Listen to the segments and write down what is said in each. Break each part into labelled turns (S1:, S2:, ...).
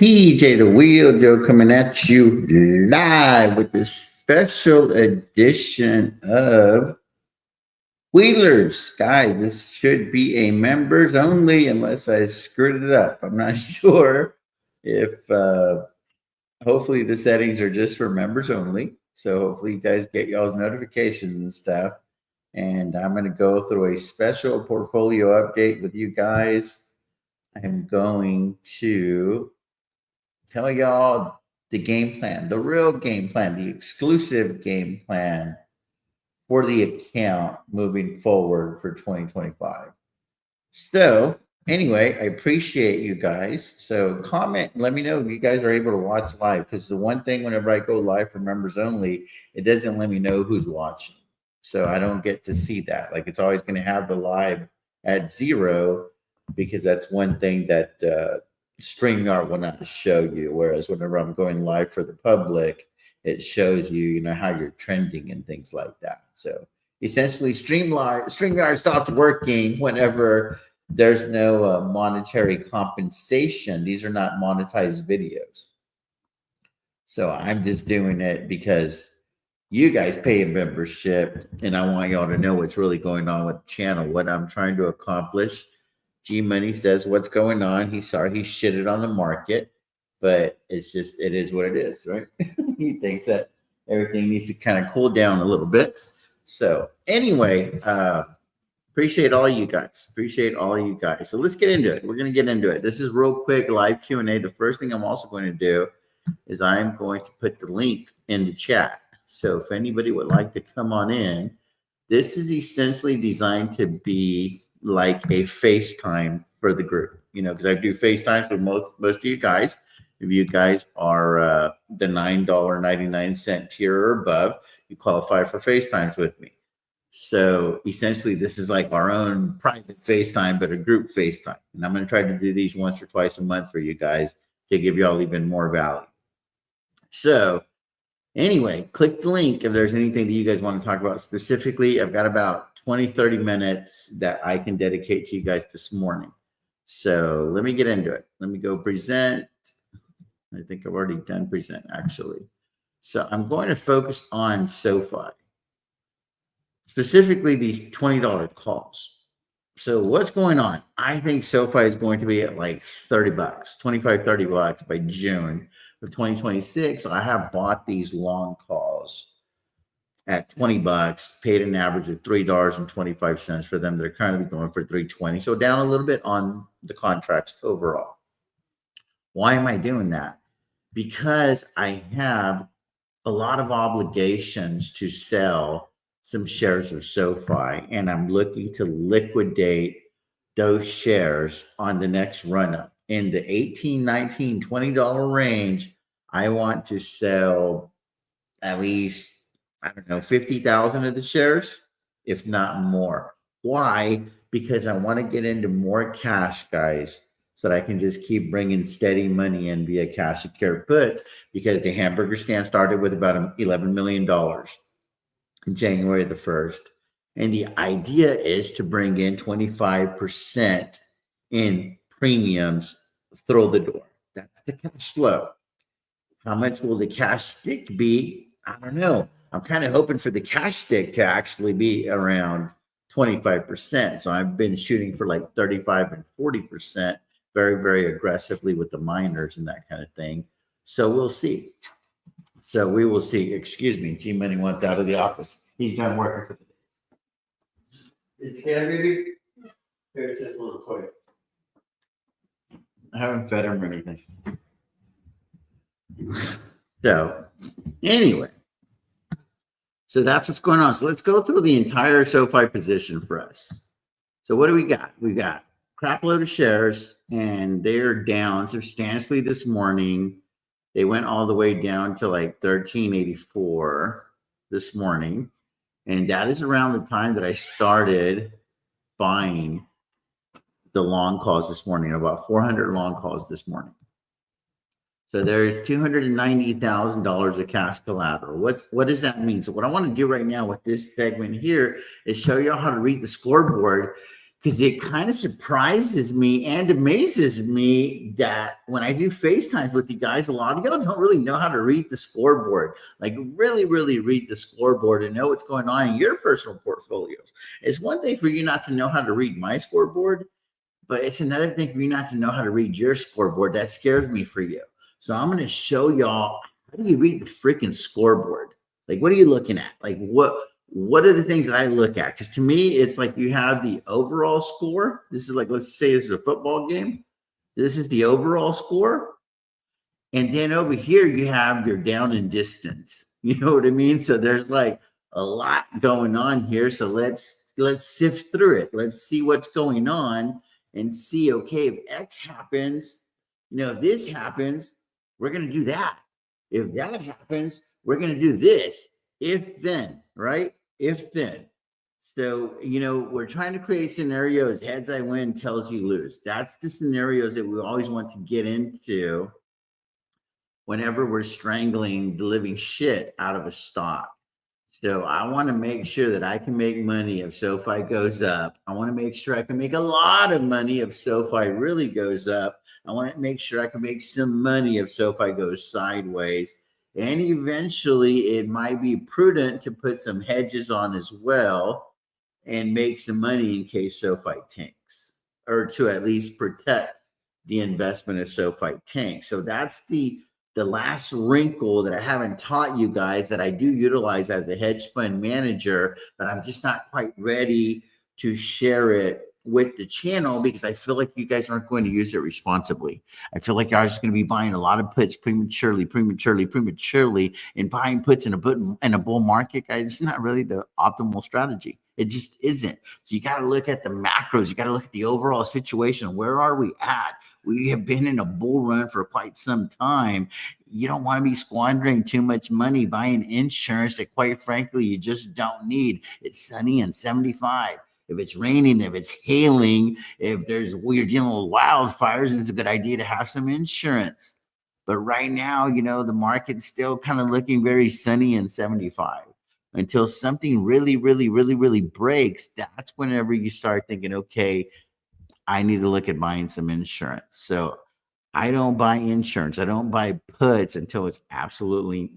S1: TJ the Wheel Joe coming at you live with this special edition of Wheelers. Guys, this should be a members only unless I screwed it up. I'm not sure if hopefully the settings are just for members only. So hopefully you guys get y'all's notifications and stuff. And I'm going to go through a special portfolio update with you guys. I'm going to tell y'all the game plan, the real game plan, the exclusive game plan for the account moving forward for 2025. So anyway, I appreciate you guys. So comment and let me know if you guys are able to watch live, because the one thing whenever I go live for members only, it doesn't let me know who's watching. So I don't get to see that. Like, it's always going to have the live at 0, because that's one thing that StreamYard will not show you. Whereas whenever I'm going live for the public, it shows you, how you're trending and things like that. So essentially, StreamYard stops working whenever there's no monetary compensation. These are not monetized videos. So I'm just doing it because you guys pay a membership, and I want y'all to know what's really going on with the channel, what I'm trying to accomplish. G Money says what's going on. He's sorry he shitted on the market, but it's just, it is what it is, right? He thinks that everything needs to kind of cool down a little bit. So anyway, appreciate all you guys. Appreciate all you guys. So let's get into it. We're going to get into it. This is real quick live Q&A. The first thing I'm also going to do is I'm going to put the link in the chat. So if anybody would like to come on in, this is essentially designed to be like a FaceTime for the group, because I do FaceTime with most of you guys. If you guys are the $9.99 tier or above, you qualify for FaceTimes with me. So essentially, this is like our own private FaceTime, but a group FaceTime. And I'm going to try to do these once or twice a month for you guys to give you all even more value. So anyway, click the link if there's anything that you guys want to talk about specifically. I've got about 20-30 minutes that I can dedicate to you guys this morning. So let me get into it. Let me go present. I think I've already done present, actually. So I'm going to focus on Sofi, specifically these $20 calls. So what's going on? I think Sofi is going to be at like $30, $25-30 by June of 2026. I have bought these long calls at $20, paid an average of $3.25 for them. They're currently going for $3.20, so down a little bit on the contracts overall. Why am I doing that? Because I have a lot of obligations to sell some shares of Sofi, and I'm looking to liquidate those shares on the next run up in the $18, $19, $20 range. I want to sell at least, I don't know, 50,000 of the shares, if not more. Why? Because I want to get into more cash, guys, so that I can just keep bringing steady money in via cash secured puts, because the hamburger stand started with about $11 million in January the 1st. And the idea is to bring in 25% in premiums through the door. That's the cash flow. How much will the cash stick be? I don't know. I'm kind of hoping for the cash stick to actually be around 25%. So I've been shooting for like 35 and 40%, very, very aggressively with the miners and that kind of thing. So we'll see. So we will see. Excuse me. G Money went out of the office. He's done working for the day. Is the cat baby? Here's his little toy. I haven't fed him or anything. So anyway, so that's what's going on. So let's go through the entire Sofi position for us. So what do we got? We got crap load of shares, and they're down substantially this morning. They went all the way down to like 1384 this morning. And that is around the time that I started buying the long calls this morning, about 400 long calls this morning. So there's $290,000 of cash collateral. What does that mean? So what I want to do right now with this segment here is show you how to read the scoreboard because it kind of surprises me and amazes me that when I do FaceTimes with you guys, a lot of y'all don't really know how to read the scoreboard, like really, really read the scoreboard and know what's going on in your personal portfolios. It's one thing for you not to know how to read my scoreboard, but it's another thing for you not to know how to read your scoreboard. That scares me for you. So I'm going to show y'all, how do you read the freaking scoreboard? Like, what are you looking at? Like, what are the things that I look at? Because to me, it's like you have the overall score. This is like, let's say this is a football game. This is the overall score. And then over here, you have your down and distance. You know what I mean? So there's like a lot going on here. So let's sift through it. Let's see what's going on and see, okay, if X happens, if this happens, we're going to do that. If that happens, we're going to do this. If then, right? If then. So, we're trying to create scenarios. Heads I win, tails you lose. That's the scenarios that we always want to get into whenever we're strangling the living shit out of a stock. So I want to make sure that I can make money if SoFi goes up. I want to make sure I can make a lot of money if SoFi really goes up. I want to make sure I can make some money if SoFi goes sideways. And eventually it might be prudent to put some hedges on as well and make some money in case SoFi tanks, or to at least protect the investment if SoFi tanks. So that's the last wrinkle that I haven't taught you guys that I do utilize as a hedge fund manager, but I'm just not quite ready to share it with the channel because I feel like you guys aren't going to use it responsibly. I feel like y'all are just going to be buying a lot of puts prematurely, and buying puts in a bull market, guys. It's not really the optimal strategy. It just isn't. So you got to look at the macros. You got to look at the overall situation. Where are we at? We have been in a bull run for quite some time. You don't want to be squandering too much money buying insurance that, quite frankly, you just don't need. It's sunny and 75. If it's raining, if it's hailing, if we're dealing with wildfires, and it's a good idea to have some insurance. But right now, the market's still kind of looking very sunny and 75. Until something really, really, really, really breaks, that's whenever you start thinking, okay, I need to look at buying some insurance. So I don't buy insurance. I don't buy puts until it's absolutely,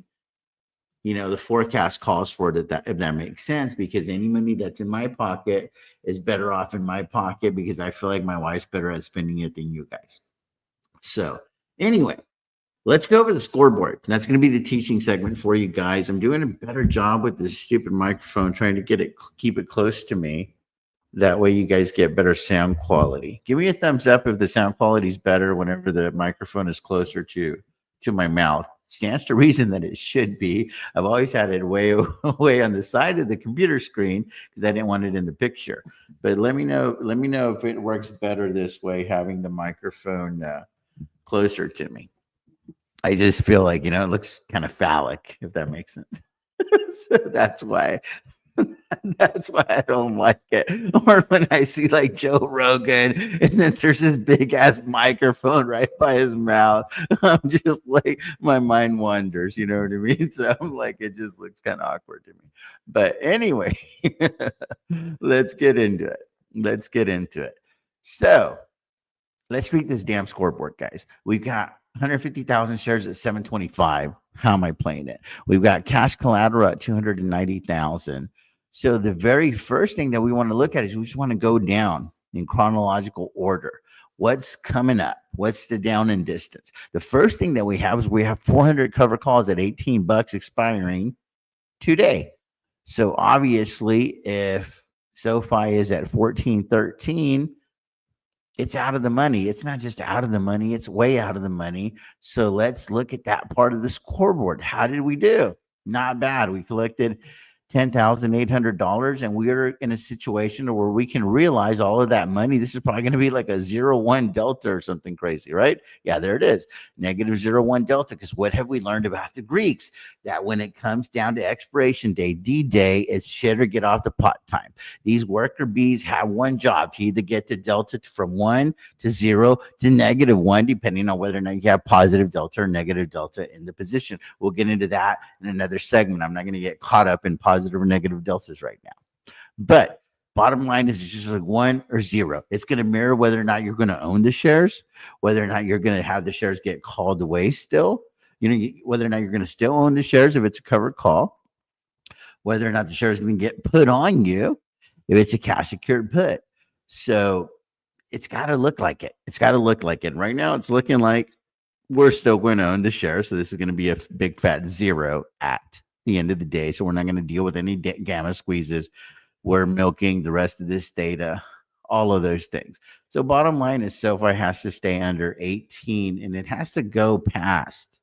S1: the forecast calls for it, if that makes sense, because any money that's in my pocket is better off in my pocket because I feel like my wife's better at spending it than you guys. So anyway, let's go over the scoreboard. That's going to be the teaching segment for you guys. I'm doing a better job with this stupid microphone, trying to keep it close to me. That way you guys get better sound quality. Give me a thumbs up if the sound quality is better whenever the microphone is closer to my mouth. Stands to reason that it should be. I've always had it way on the side of the computer screen because I didn't want it in the picture. But let me know if it works better this way, having the microphone closer to me. I just feel like, it looks kind of phallic, if that makes sense. So that's why I don't like it. Or when I see like Joe Rogan and then there's this big ass microphone right by his mouth, I'm just like, my mind wanders, you know what I mean? So I'm like, it just looks kind of awkward to me. But anyway, let's get into it. So let's read this damn scoreboard, guys. We've got 150,000 shares at 725. How am I playing it? We've got cash collateral at 290,000. So the very first thing that we want to look at is we just want to go down in chronological order. What's coming up? What's the down in distance? The first thing that we have is 400 cover calls at $18 expiring today. So obviously, if SoFi is at 14.13, it's out of the money. It's not just out of the money, it's way out of the money. So let's look at that part of the scoreboard. How did we do? Not bad. We collected $10,800, and we're in a situation where we can realize all of that money. This is probably going to be like a 0-1 delta or something crazy, right? Yeah, there it is. Negative 0-1 delta. Because what have we learned about the Greeks? That when it comes down to expiration day, D-Day, it's shit or get off the pot time. These worker bees have one job, to either get the delta from 1 to 0 to -1, depending on whether or not you have positive delta or negative delta in the position. We'll get into that in another segment. I'm not going to get caught up in positive or negative deltas right now. But Bottom line is it's just like 1 or 0. It's going to mirror whether or not you're going to own the shares, whether or not you're going to have the shares get called away still. Whether or not you're going to still own the shares if it's a covered call, whether or not the shares going to get put on you if it's a cash secured put. So it's got to look like it. It's got to look like it. Right now, it's looking like we're still going to own the shares. So this is going to be a big fat 0 at the end of the day. So we're not going to deal with any gamma squeezes. We're milking the rest of this data, all of those things. So bottom line is SoFi has to stay under 18 and it has to go past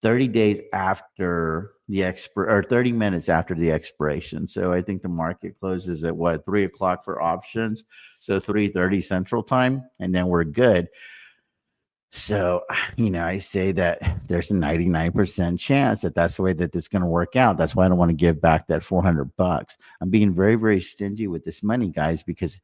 S1: 30 days after the or 30 minutes after the expiration. So I think the market closes at 3 o'clock for options. So 3:30 Central Time, and then we're good. So, I say that there's a 99% chance that that's the way that it's going to work out. That's why I don't want to give back that $400. I'm being very, very stingy with this money, guys, because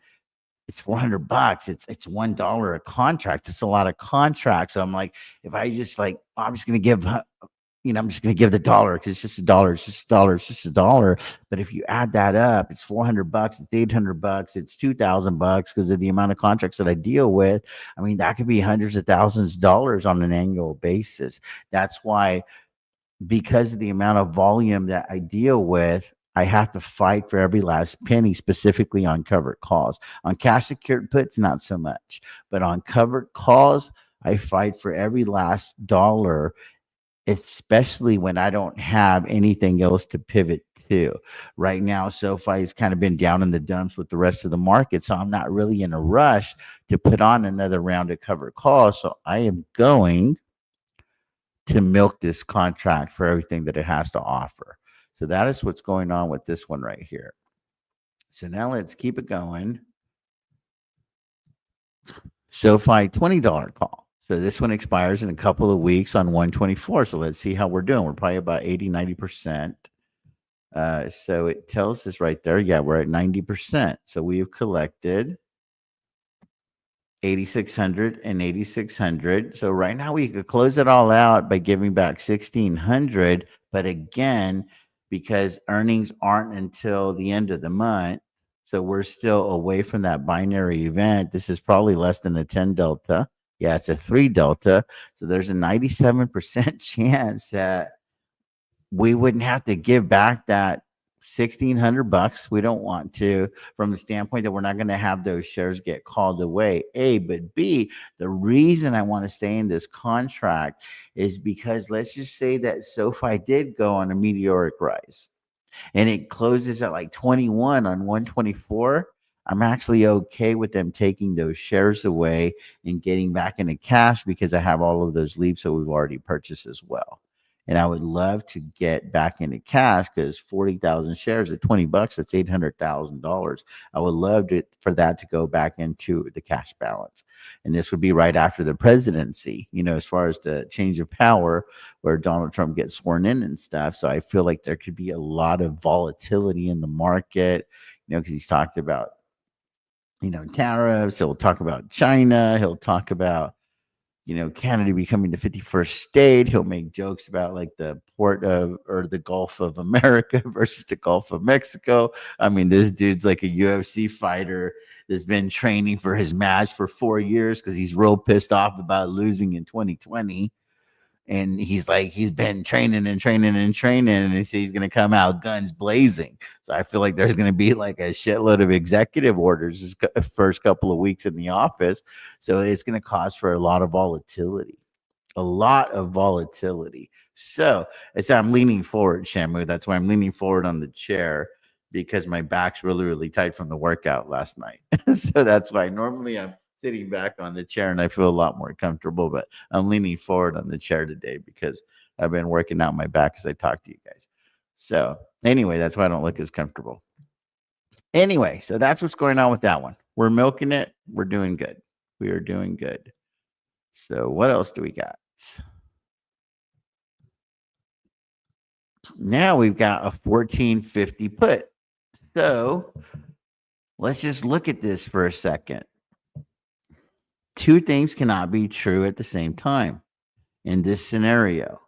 S1: it's $400. It's $1 a contract. It's a lot of contracts. So I'm like, if I just I'm just going to give, I'm just going to give the dollar because it's just a dollar. It's just a dollar. It's just a dollar. But if you add that up, it's $400. It's $800. It's $2,000 because of the amount of contracts that I deal with. I mean, that could be hundreds of thousands of dollars on an annual basis. That's why, because of the amount of volume that I deal with, I have to fight for every last penny, specifically on covered calls. On cash secured puts, not so much. But on covered calls, I fight for every last dollar, especially when I don't have anything else to pivot to. Right now, SoFi has kind of been down in the dumps with the rest of the market, so I'm not really in a rush to put on another round of covered calls. So I am going to milk this contract for everything that it has to offer. So that is what's going on with this one right here. So now let's keep it going. SoFi $20 call. So this one expires in a couple of weeks on 1/24. So let's see how we're doing. We're probably about 80-90%. So it tells us right there, yeah, we're at 90%. So we've collected 8,600 and 8,600. So right now we could close it all out by giving back 1,600. But again, because earnings aren't until the end of the month, so we're still away from that binary event. This is probably less than a 10 delta. Yeah, it's a 3 delta. So there's a 97% chance that we wouldn't have to give back that $1,600. We don't want to, from the standpoint that we're not going to have those shares get called away. A, but B, the reason I want to stay in this contract is because let's just say that SoFi did go on a meteoric rise and it closes at like 21 on 124. I'm actually okay with them taking those shares away and getting back into cash because I have all of those leaps that we've already purchased as well. And I would love to get back into cash because 40,000 shares at $20, that's $800,000. I would love for that to go back into the cash balance. And this would be right after the presidency, as far as the change of power where Donald Trump gets sworn in and stuff. So I feel like there could be a lot of volatility in the market, because he's talked about, tariffs. He'll talk about China. He'll talk about, Canada becoming the 51st state. He'll make jokes about like the port of or the Gulf of America versus the Gulf of Mexico. I mean, this dude's like a UFC fighter that's been training for his match for 4 years because he's real pissed off about losing in 2020. And he's like, he's been training and training and training, and he's going to come out guns blazing. So I feel like there's going to be like a shitload of executive orders this first couple of weeks in the office. So it's going to cause for a lot of volatility, So I'm leaning forward, Shamu. That's why I'm leaning forward on the chair, because my back's really, really tight from the workout last night. So that's why normally I'm sitting back on the chair and I feel a lot more comfortable, but I'm leaning forward on the chair today because I've been working out my back as I talk to you guys. So anyway, that's why I don't look as comfortable. Anyway, so that's what's going on with that one. We're milking it. We're doing good. We are doing good. So what else do we got? Now we've got a 1450 put. So let's just look at this for a second. Two things cannot be true at the same time in this scenario.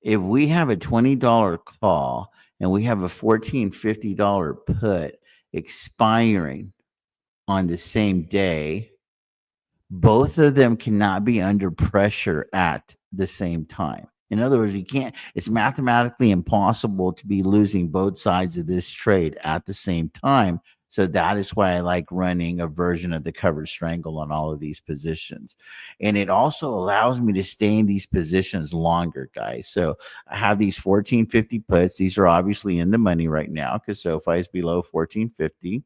S1: If we have a $20 call and we have a $14.50 put, expiring on the same day, both of them cannot be under pressure at the same time. In other words, it's mathematically impossible to be losing both sides of this trade at the same time. So that is why I like running a version of the covered strangle on all of these positions. And it also allows me to stay in these positions longer, guys. So I have these 1450 puts. These are obviously in the money right now because SoFi is below 1450.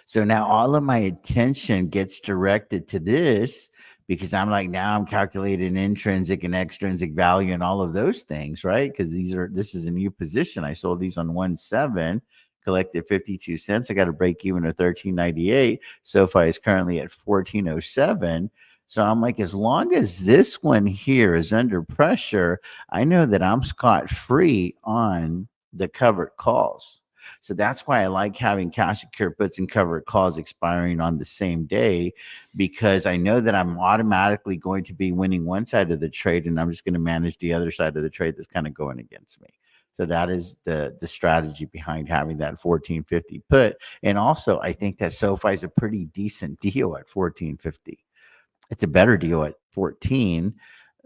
S1: So now all of my attention gets directed to this because I'm like, now I'm calculating intrinsic and extrinsic value and all of those things, right? Because this is a new position. I sold these on 1.7, collected 52 cents. I got a break even at 13.98. SoFi is currently at 14.07. So I'm like, as long as this one here is under pressure, I know that I'm scot free on the covered calls. So that's why I like having cash secure puts and covered calls expiring on the same day, because I know that I'm automatically going to be winning one side of the trade and I'm just going to manage the other side of the trade that's kind of going against me. So that is the strategy behind having that 1450 put. And also, I think that SoFi is a pretty decent deal at 1450. It's a better deal at 14.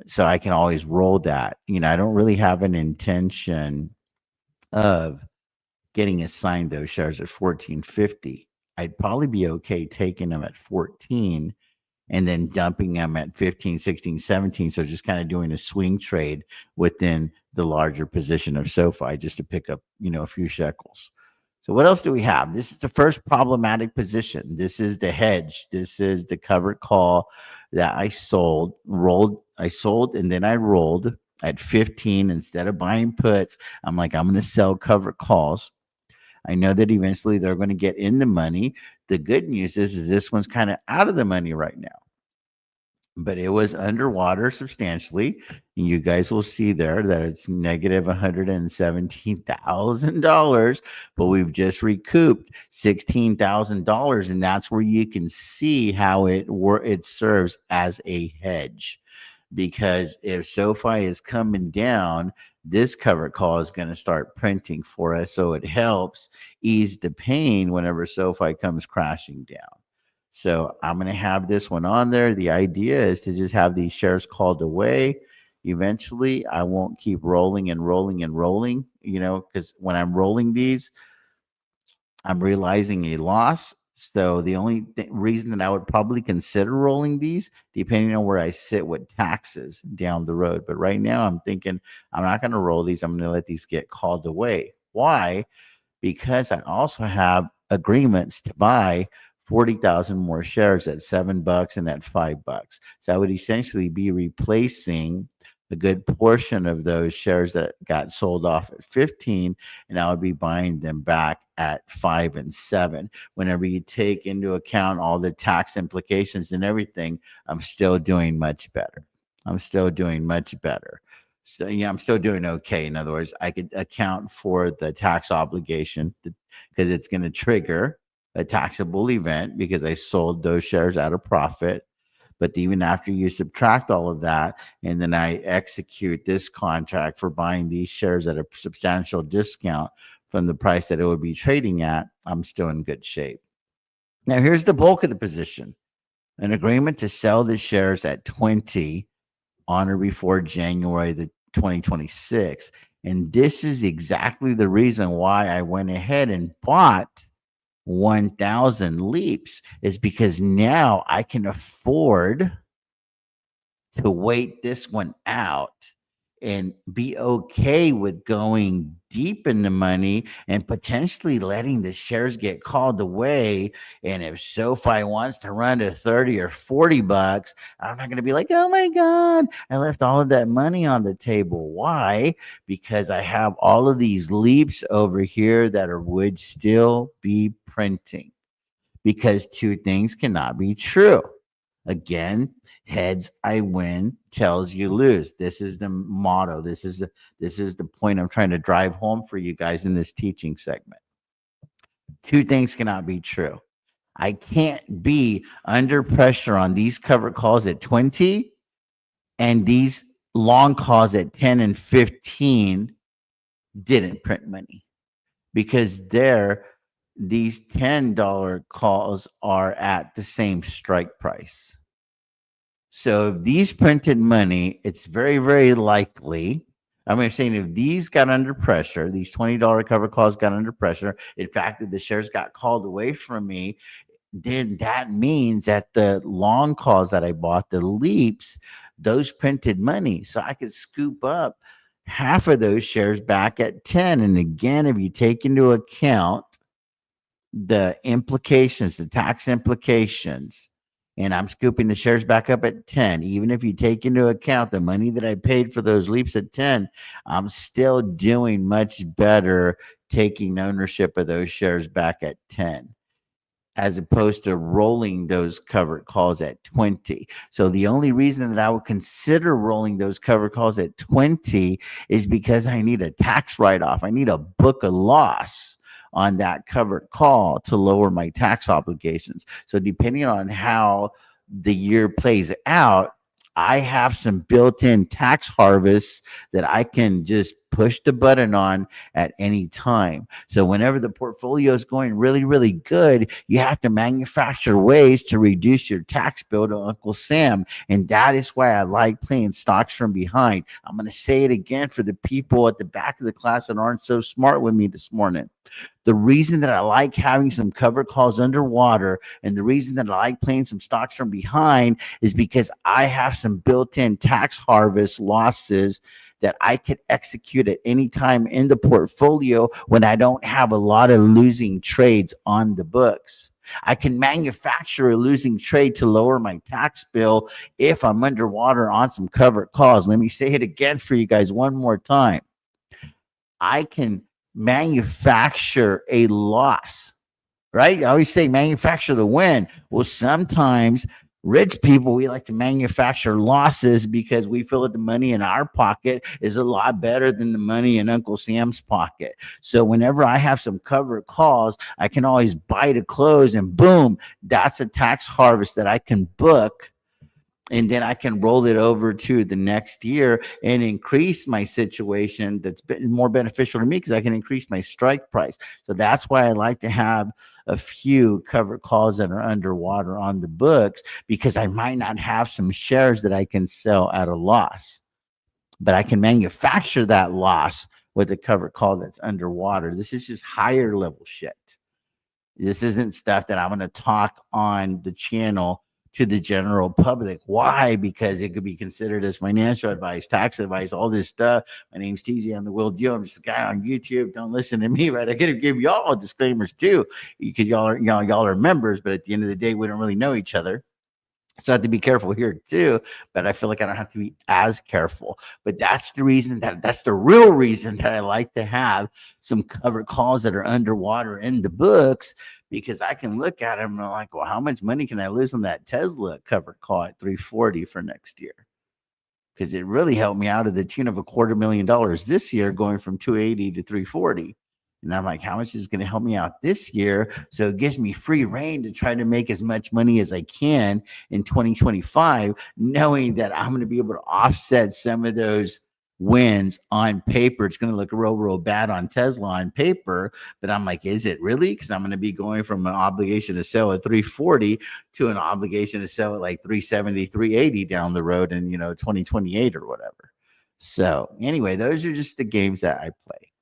S1: So I can always roll that. I don't really have an intention of getting assigned those shares at 1450. I'd probably be okay taking them at 14 and then dumping them at 15, 16, 17. So just kind of doing a swing trade within the larger position of SoFi just to pick up, a few shekels. So what else do we have? This is the first problematic position. This is the hedge. This is the covered call that I sold, I sold, and then I rolled at 15 instead of buying puts. I'm like, I'm going to sell covered calls. I know that eventually they're going to get in the money. The good news is this one's kind of out of the money right now, but it was underwater substantially. And you guys will see there that it's negative $117,000, but we've just recouped $16,000. And that's where you can see how it serves as a hedge. Because if SoFi is coming down, this covered call is going to start printing for us. So it helps ease the pain whenever SoFi comes crashing down. So I'm going to have this one on there. The idea is to just have these shares called away. Eventually, I won't keep rolling and rolling and rolling, because when I'm rolling these, I'm realizing a loss. So the only reason that I would probably consider rolling these, depending on where I sit with taxes down the road. But right now I'm thinking I'm not going to roll these. I'm going to let these get called away. Why? Because I also have agreements to buy 40,000 more shares at $7 and at $5. So I would essentially be replacing a good portion of those shares that got sold off at 15, and I would be buying them back at 5 and 7. Whenever you take into account all the tax implications and everything, I'm still doing much better. I'm still doing much better. So yeah, I'm still doing okay. In other words, I could account for the tax obligation because it's going to trigger a taxable event because I sold those shares at a profit. But even after you subtract all of that, and then I execute this contract for buying these shares at a substantial discount from the price that it would be trading at, I'm still in good shape. Now, here's the bulk of the position. An agreement to sell the shares at 20 on or before January the 2026. And this is exactly the reason why I went ahead and bought 1,000 leaps, is because now I can afford to wait this one out and be okay with going deep in the money and potentially letting the shares get called away. And if SoFi wants to run to 30 or 40 bucks, I'm not going to be like, oh my God, I left all of that money on the table. Why? Because I have all of these leaps over here that would still be printing, because two things cannot be true. Again, heads I win, tails you lose. This is the motto. This is the point I'm trying to drive home for you guys in this teaching segment. Two things cannot be true. I can't be under pressure on these covered calls at 20 and these long calls at 10 and 15 didn't print money, because these $10 calls are at the same strike price. So if these printed money, it's very, very likely. I'm saying if these got under pressure, these $20 cover calls got under pressure, in fact, if the shares got called away from me, then that means that the long calls that I bought, the leaps, those printed money. So I could scoop up half of those shares back at 10. And again, if you take into account the implications, the tax implications, and I'm scooping the shares back up at 10, even if you take into account the money that I paid for those leaps at 10, I'm still doing much better taking ownership of those shares back at 10, as opposed to rolling those covered calls at 20. So the only reason that I would consider rolling those covered calls at 20 is because I need a tax write-off. I need a book a loss on that covered call to lower my tax obligations. So depending on how the year plays out, I have some built-in tax harvests that I can just push the button on at any time. So whenever the portfolio is going really, really good, you have to manufacture ways to reduce your tax bill to Uncle Sam. And that is why I like playing stocks from behind. I'm going to say it again for the people at the back of the class that aren't so smart with me this morning. The reason that I like having some covered calls underwater and the reason that I like playing some stocks from behind is because I have some built-in tax harvest losses that I could execute at any time in the portfolio when I don't have a lot of losing trades on the books. I can manufacture a losing trade to lower my tax bill if I'm underwater on some covered calls. Let me say it again for you guys one more time. I can manufacture a loss, right? I always say manufacture the win. Well, sometimes rich people, we like to manufacture losses because we feel that the money in our pocket is a lot better than the money in Uncle Sam's pocket. So whenever I have some covered calls, I can always buy to close and boom, that's a tax harvest that I can book. And then I can roll it over to the next year and increase my situation that's more beneficial to me because I can increase my strike price. So that's why I like to have a few covered calls that are underwater on the books, because I might not have some shares that I can sell at a loss, but I can manufacture that loss with a covered call that's underwater. This is just higher level shit. This isn't stuff that I'm going to talk on the channel to the general public. Why? Because it could be considered as financial advice, tax advice, all this stuff. My name's TJ. I'm the Will Deal. I'm just a guy on YouTube. Don't listen to me, right? I could give y'all disclaimers too, because y'all are members, but at the end of the day, we don't really know each other. So I have to be careful here too, but I feel like I don't have to be as careful. But that's the reason that's the real reason that I like to have some covered calls that are underwater in the books, because I can look at them and I'm like, well, how much money can I lose on that Tesla covered call at 340 for next year? Because it really helped me out of the tune of $250,000 this year, going from 280 to 340. And I'm like, how much is going to help me out this year? So it gives me free reign to try to make as much money as I can in 2025, knowing that I'm going to be able to offset some of those wins on paper. It's going to look real bad on Tesla on paper, but I'm like, is it really? Because I'm going to be going from an obligation to sell at 340 to an obligation to sell at like 370, 380 down the road in 2028 or whatever. So anyway, those are just the games that I play.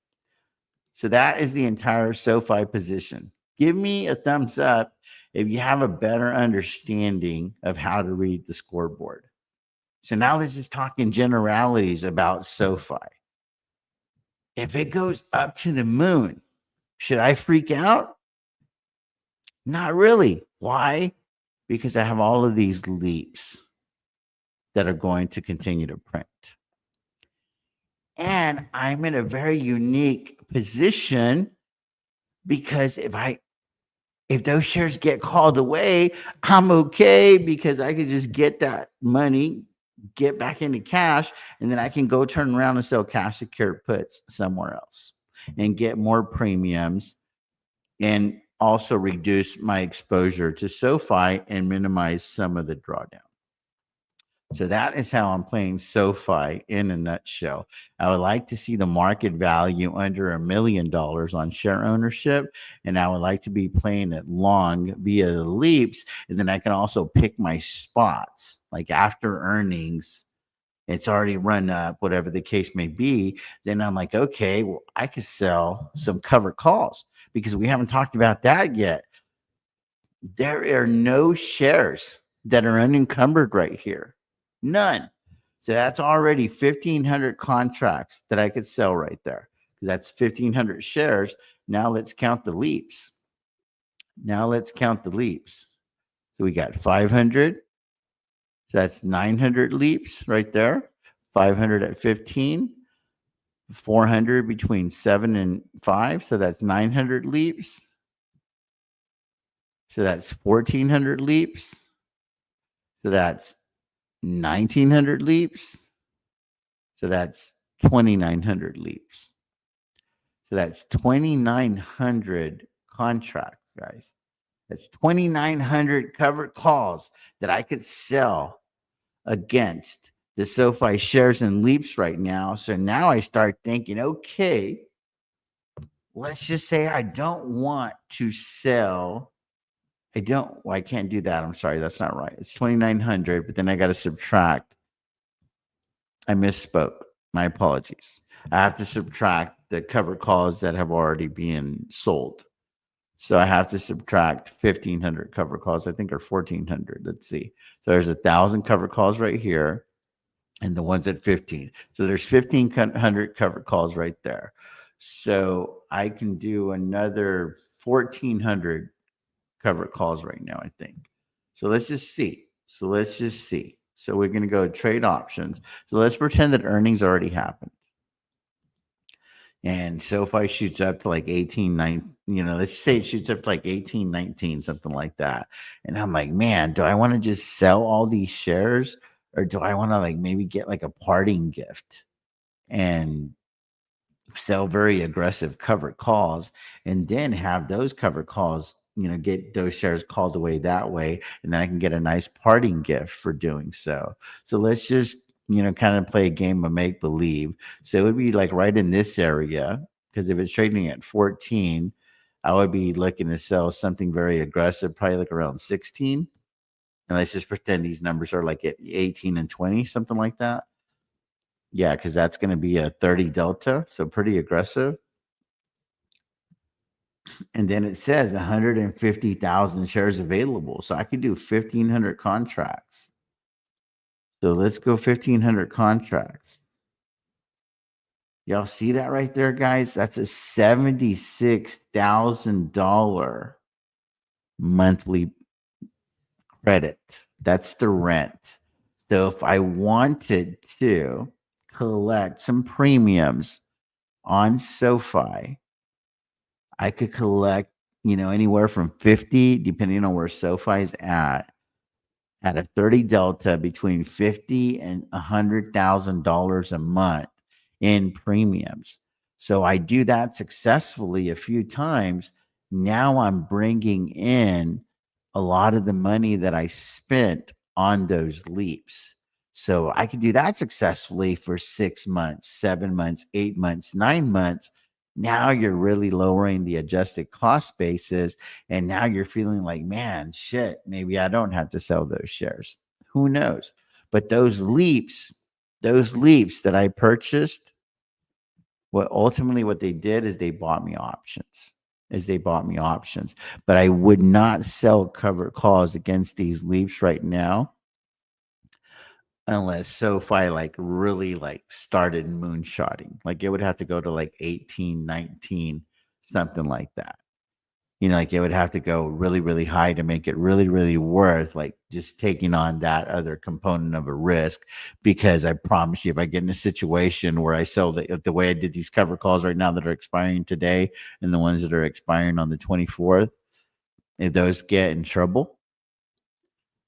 S1: So that is the entire SoFi position. Give me a thumbs up if you have a better understanding of how to read the scoreboard. So now let's just talk in generalities about SoFi. If it goes up to the moon, should I freak out? Not really. Why? Because I have all of these leaps that are going to continue to print. And I'm in a very unique position, because if those shares get called away, I'm okay, because I could just get that money, get back into cash, and then I can go turn around and sell cash secured puts somewhere else and get more premiums, and also reduce my exposure to SoFi and minimize some of the drawdown. So that is how I'm playing SoFi in a nutshell. I would like to see the market value under $1 million on share ownership, and I would like to be playing it long via the leaps, and then I can also pick my spots. Like after earnings, it's already run up, whatever the case may be. Then I'm like, okay, well, I could sell some covered calls because we haven't talked about that yet. There are no shares that are unencumbered right here. None. So that's already 1,500 contracts that I could sell right there. That's 1,500 shares. Now let's count the leaps. Now let's count the leaps. So we got 500. So that's 900 leaps right there. 500 at 15. 400 between 7 and 5. So that's 900 leaps. So that's 1,400 leaps. So that's 1,900 leaps. So that's 2,900 leaps. So that's 2,900 contracts, guys. That's 2,900 covered calls that I could sell against the SoFi shares and leaps right now. So now I start thinking, okay, let's just say I don't want to sell. I can't do that. I'm sorry. That's not right. It's 2,900, but then I got to subtract. I misspoke. My apologies. I have to subtract the covered calls that have already been sold. So I have to subtract 1,500 covered calls, I think, or 1,400. Let's see. So there's 1,000 covered calls right here and the ones at 15. So there's 1,500 covered calls right there. So I can do another 1,400 covered calls right now, I think. So let's just see. So we're going to go trade options. So let's pretend that earnings already happened. And SoFi shoots up to like 18, 9, let's say it shoots up to like 18, 19, something like that. And I'm like, man, do I want to just sell all these shares or do I want to like maybe get like a parting gift and sell very aggressive covered calls and then have those covered calls, get those shares called away that way. And then I can get a nice parting gift for doing so. So let's just, kind of play a game of make believe. So it would be like right in this area, because if it's trading at 14, I would be looking to sell something very aggressive, probably like around 16. And let's just pretend these numbers are like at 18 and 20, something like that. Yeah, because that's going to be a 30 delta. So pretty aggressive. And then it says 150,000 shares available. So I could do 1,500 contracts. So let's go 1,500 contracts. Y'all see that right there, guys? That's a $76,000 monthly credit. That's the rent. So if I wanted to collect some premiums on SoFi, I could collect, anywhere from 50, depending on where SoFi is at a 30 delta between 50 and $100,000 a month in premiums. So I do that successfully a few times. Now I'm bringing in a lot of the money that I spent on those leaps. So I could do that successfully for 6 months, 7 months, 8 months, 9 months. Now you're really lowering the adjusted cost basis. And now you're feeling like, man, shit, maybe I don't have to sell those shares. Who knows? But those leaps that I purchased, what they did is they bought me options. But I would not sell covered calls against these leaps right now unless SoFi like really like started moonshotting. Like it would have to go to like 18, 19, something like that. Like it would have to go really, really high to make it really, really worth like just taking on that other component of a risk. Because I promise you, if I get in a situation where I sell the way I did these cover calls right now that are expiring today and the ones that are expiring on the 24th, if those get in trouble,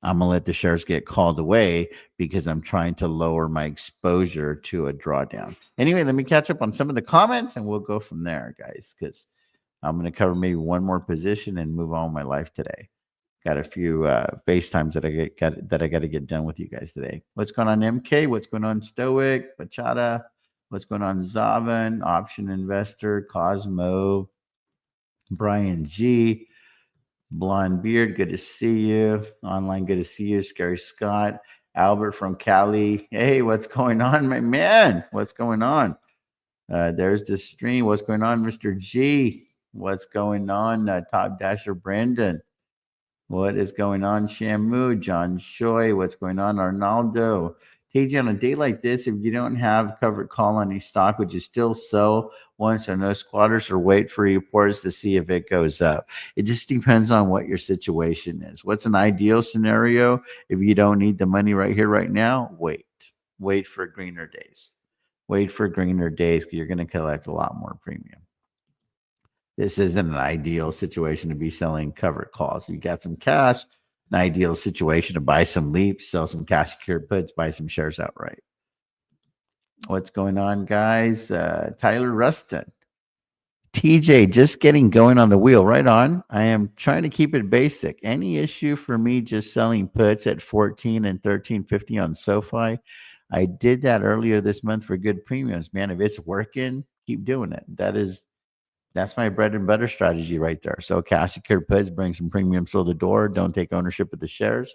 S1: I'm going to let the shares get called away because I'm trying to lower my exposure to a drawdown. Anyway, let me catch up on some of the comments and we'll go from there, guys, because I'm going to cover maybe one more position and move on with my life today. Got a few FaceTimes that I got to get done with you guys today. What's going on, MK? What's going on, Stoic, Bachata? What's going on, Zavan, Option Investor, Cosmo, Brian G, Blonde Beard? Good to see you. Online, good to see you. Scary Scott, Albert from Cali. Hey, what's going on, my man? What's going on? There's the stream. What's going on, Mr. G? What's going on, Top Dasher Brandon? What is going on, Shamu? John Choi. What's going on, Arnaldo? TJ, on a day like this, if you don't have covered call on any stock, would you still sell once or no squatters, or wait for reports to see if it goes up? It just depends on what your situation is. What's an ideal scenario? If you don't need the money right here, right now, wait. Wait for greener days. Wait for greener days, because you're going to collect a lot more premium. This isn't an ideal situation to be selling covered calls. You got some cash, an ideal situation to buy some leaps, sell some cash secured puts, buy some shares outright. What's going on, guys? Tyler Rustin. TJ, just getting going on the wheel. Right on. I am trying to keep it basic. Any issue for me just selling puts at 14 and 13.50 on Sofi? I did that earlier this month for good premiums. Man, if it's working, keep doing it. That's my bread and butter strategy right there. So cash secured puts, bring some premiums through the door. Don't take ownership of the shares,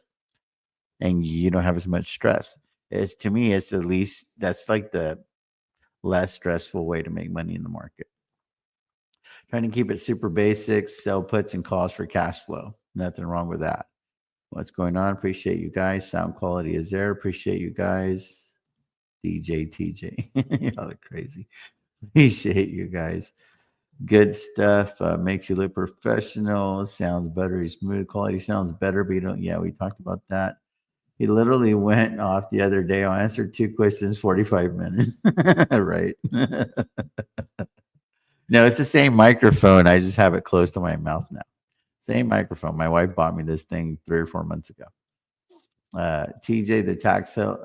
S1: and you don't have as much stress. It's, to me, it's at least, that's like the less stressful way to make money in the market. Trying to keep it super basic, sell puts and calls for cash flow. Nothing wrong with that. What's going on? Appreciate you guys. Sound quality is there. Appreciate you guys. DJ TJ. Y'all are crazy. Appreciate you guys. Good stuff. Makes you look professional. Sounds buttery smooth. Quality sounds better, but you don't. Yeah, we talked about that. He literally went off the other day. I answered 2 questions, 45 minutes. Right. No, it's the same microphone. I just have it close to my mouth now. Same microphone. My wife bought me this thing 3 or 4 months ago. TJ, the tax sale.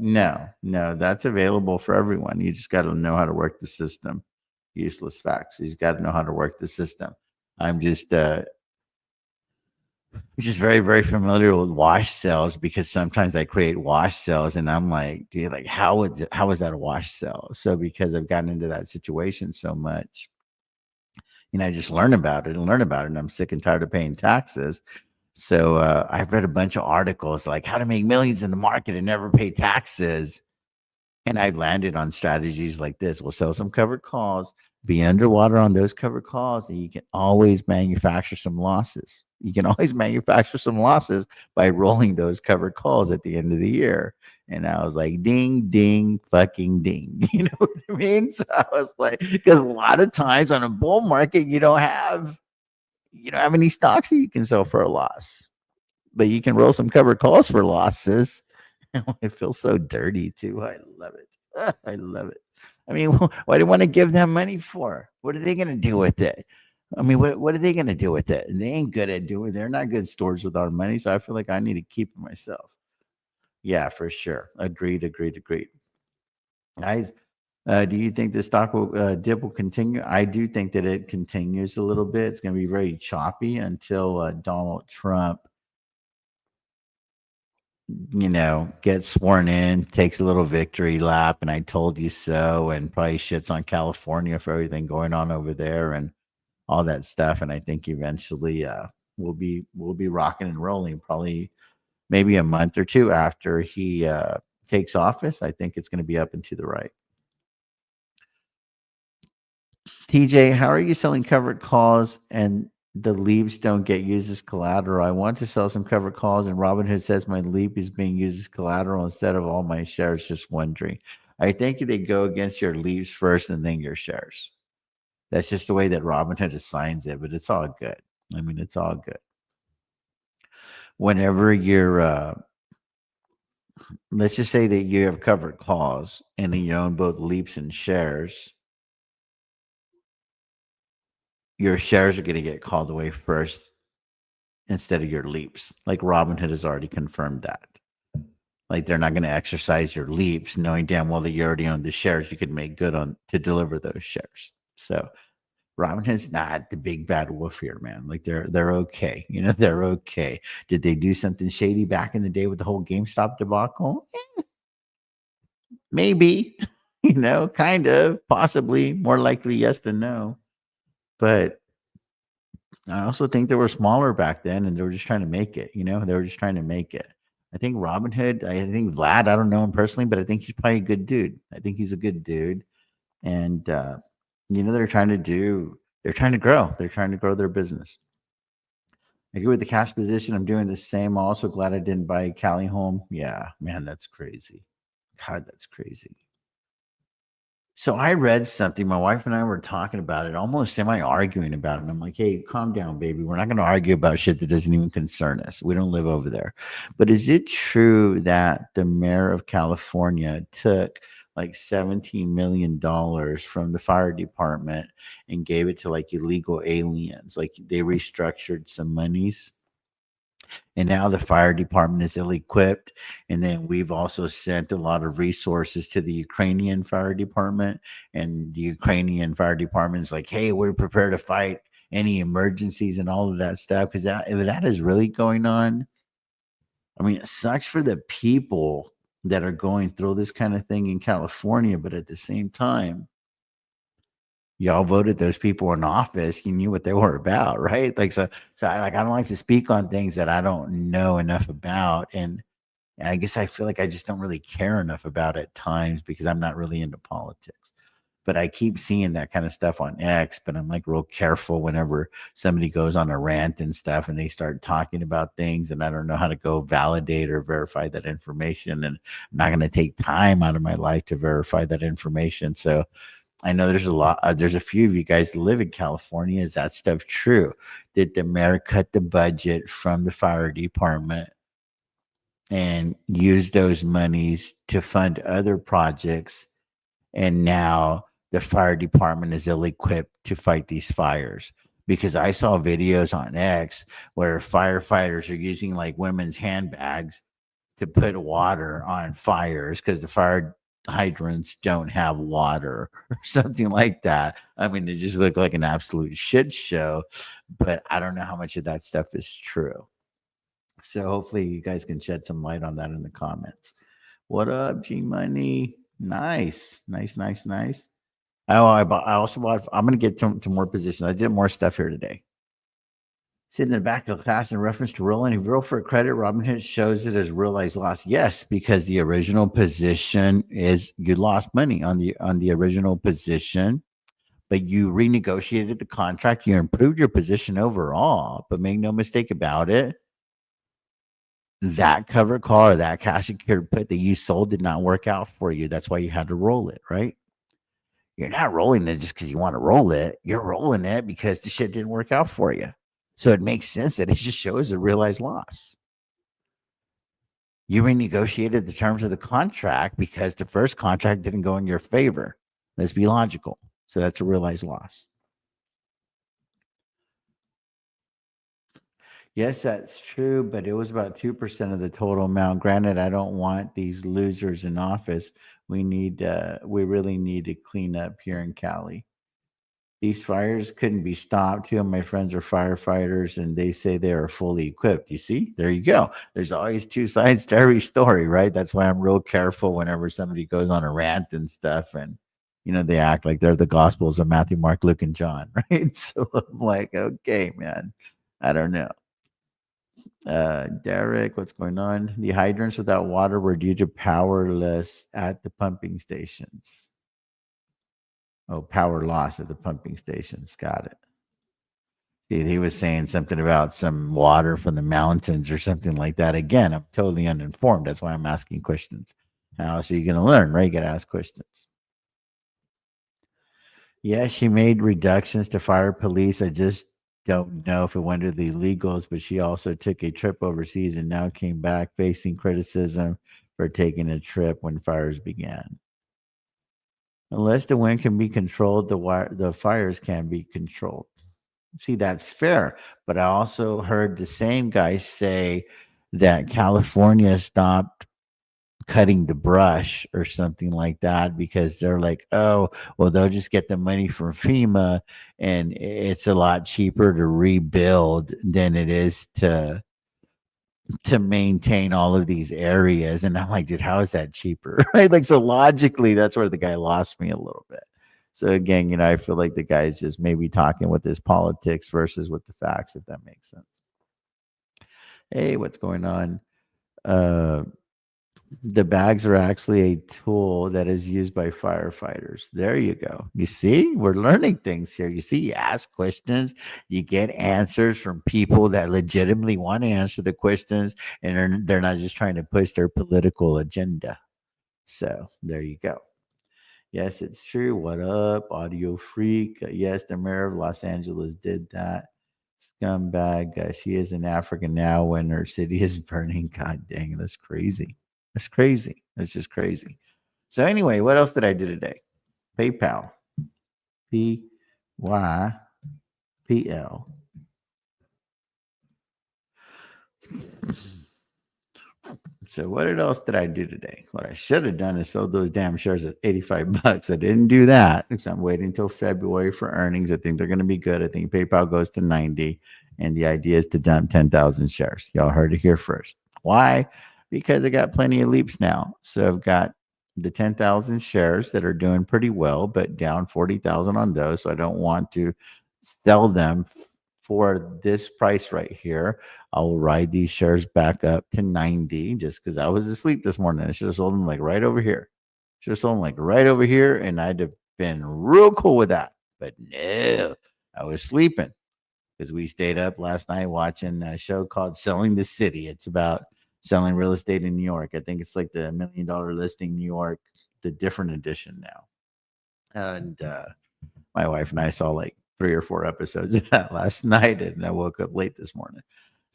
S1: No, that's available for everyone. You just got to know how to work the system. Useless facts. He's got to know how to work the system. I'm just very, very familiar with wash cells, because sometimes I create wash cells and I'm like, dude, like how is that a wash cell? So because I've gotten into that situation so much, I just learn about it, and I'm sick and tired of paying taxes. So I've read a bunch of articles like how to make millions in the market and never pay taxes. And I landed on strategies like this. We'll sell some covered calls, be underwater on those covered calls, and you can always manufacture some losses. You can always manufacture some losses by rolling those covered calls at the end of the year. And I was like, ding, ding, fucking ding. You know what I mean? So I was like, because a lot of times on a bull market, you don't have any stocks that you can sell for a loss, but you can roll some covered calls for losses. It feels so dirty too. I love it. I love it. I mean, what do you want to give them money for? What are they going to do with it? I mean, what are they going to do with it? They ain't good at doing. They're not good stewards with our money. So I feel like I need to keep it myself. Yeah, for sure. Agreed. Guys, do you think the stock dip will continue? I do think that it continues a little bit. It's going to be very choppy until Donald Trump gets sworn in, takes a little victory lap, and I told you so, and probably shits on California for everything going on over there and all that stuff. And I think eventually we'll be rocking and rolling, probably maybe a month or two after he takes office. I think it's going to be up and to the right. TJ, how are you selling covered calls and the leaps don't get used as collateral? I want to sell some covered calls, and Robinhood says my leap is being used as collateral instead of all my shares. Just wondering. I think they go against your leaps first and then your shares. That's just the way that Robinhood assigns it, but it's all good. I mean, it's all good. Whenever you're, let's just say that you have covered calls and then you own both leaps and shares, your shares are going to get called away first instead of your leaps. Like Robinhood has already confirmed that. Like they're not going to exercise your leaps, knowing damn well that you already own the shares. You could make good on to deliver those shares. So Robin Hood's not the big bad wolf here, man. Like they're okay. They're okay. Did they do something shady back in the day with the whole GameStop debacle? Maybe. Kind of, possibly, more likely yes than no. But I also think they were smaller back then and they were just trying to make it, they were just trying to make it. I think Robin Hood, I think Vlad, I don't know him personally, but I think he's probably a good dude. I think he's a good dude. And they're trying to grow. They're trying to grow their business. I agree with the cash position. I'm doing the same. Also glad I didn't buy Cali home. Yeah, man, that's crazy. God, that's crazy. So I read something. My wife and I were talking about it, almost semi arguing about it. And I'm like, hey, calm down, baby. We're not going to argue about shit that doesn't even concern us. We don't live over there. But is it true that the mayor of California took like $17 million from the fire department and gave it to like illegal aliens? Like they restructured some monies and now the fire department is ill equipped. And then we've also sent a lot of resources to the Ukrainian fire department, and the Ukrainian fire department is like, hey, we're prepared to fight any emergencies and all of that stuff. Because if that is really going on, I mean, it sucks for the people that are going through this kind of thing in California, but at the same time, y'all voted those people in office. You knew what they were about, right? Like so I don't like to speak on things that I don't know enough about. And I guess I feel like I just don't really care enough about it at times because I'm not really into politics. But I keep seeing that kind of stuff on X, but I'm like real careful whenever somebody goes on a rant and stuff and they start talking about things and I don't know how to go validate or verify that information. And I'm not going to take time out of my life to verify that information. So I know there's a few of you guys that live in California. Is that stuff true? Did the mayor cut the budget from the fire department and use those monies to fund other projects? And now the fire department is ill equipped to fight these fires. Because I saw videos on X where firefighters are using like women's handbags to put water on fires because the fire hydrants don't have water or something like that. I mean, it just looked like an absolute shit show, but I don't know how much of that stuff is true. So hopefully you guys can shed some light on that in the comments. What up, G Money? Nice, nice, nice, nice. Oh, I also bought. I'm gonna get to more positions. I did more stuff here today. Sit in the back of the class in reference to rolling. If you roll for a credit, Robinhood shows it as realized loss. Yes, because the original position is you lost money on the original position, but you renegotiated the contract. You improved your position overall. But make no mistake about it, that cover call or that cash secured put that you sold did not work out for you. That's why you had to roll it, right? You're not rolling it just because you want to roll it. You're rolling it because the shit didn't work out for you. So it makes sense that it just shows a realized loss. You renegotiated the terms of the contract because the first contract didn't go in your favor. Let's be logical. So that's a realized loss. Yes, that's true, but it was about 2% of the total amount. Granted, I don't want these losers in office. We really need to clean up here in Cali. These fires couldn't be stopped. Two of my friends are firefighters and they say they are fully equipped. You see, there you go. There's always two sides to every story, right? That's why I'm real careful whenever somebody goes on a rant and stuff and they act like they're the gospels of Matthew, Mark, Luke, and John, right? So I'm like, okay, man, I don't know. Derek, what's going on? The hydrants without water were due to powerless at the pumping stations. Oh, power loss at the pumping stations. Got it. He was saying something about some water from the mountains or something like that. Again, I'm totally uninformed. That's why I'm asking questions. How else are you going to learn, right? You got to ask questions. Yeah, she made reductions to fire police. I just don't know if it went to the illegals, but she also took a trip overseas and now came back facing criticism for taking a trip when fires began. Unless the wind can be controlled, the fires can be controlled. See, that's fair. But I also heard the same guy say that California stopped cutting the brush or something like that because they're like, oh, well, they'll just get the money from FEMA and it's a lot cheaper to rebuild than it is to maintain all of these areas. And I'm like, dude, how is that cheaper? Right? Like, so logically, that's where the guy lost me a little bit. So again, I feel like the guy's just maybe talking with his politics versus with the facts, if that makes sense. Hey, what's going on? Uh, the bags are actually a tool that is used by firefighters. There you go. You see, we're learning things here. You see, you ask questions, you get answers from people that legitimately want to answer the questions, and they're not just trying to push their political agenda. So there you go. Yes, it's true. What up, audio freak? Yes, the mayor of Los Angeles did that. Scumbag. She is in Africa now when her city is burning. God dang, that's crazy. That's crazy. That's just crazy. So anyway, what else did I do today? PayPal. PYPL. So what else did I do today? What I should have done is sold those damn shares at 85 bucks. I didn't do that because I'm waiting until February for earnings. I think they're going to be good. I think PayPal goes to 90 and the idea is to dump 10,000 shares. Y'all heard it here first. Why? Because I got plenty of leaps now. So I've got the 10,000 shares that are doing pretty well, but down 40,000 on those. So I don't want to sell them for this price right here. I'll ride these shares back up to 90 just because I was asleep this morning. I should have sold them like right over here. Should have sold them like right over here, and I'd have been real cool with that. But no, I was sleeping because we stayed up last night watching a show called Selling the City. It's about selling real estate in New York. I think it's like the $1 million listing New York, the different edition now. And my wife and I saw like 3 or 4 episodes of that last night, and I woke up late this morning.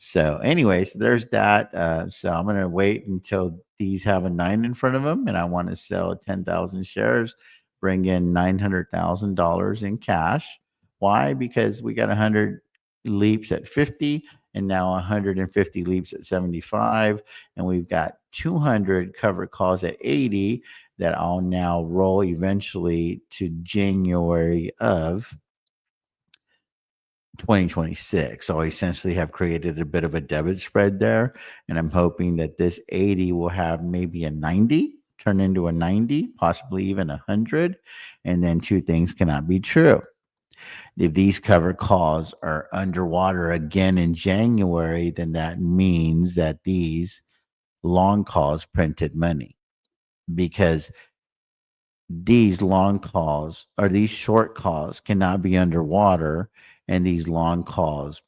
S1: So, anyways, there's that. So I'm gonna wait until these have a 9 in front of them, and I want to sell 10,000 shares, bring in $900,000 in cash. Why? Because we got 100 leaps at 50, and now 150 leaps at 75, and we've got 200 covered calls at 80 that I'll now roll eventually to January of 2026. So I essentially have created a bit of a debit spread there. And I'm hoping that this 80 will have maybe a 90 turn into a 90, possibly even 100. And then two things cannot be true. If these covered calls are underwater again in January, then that means that these long calls printed money because these long calls or these short calls cannot be underwater and these long calls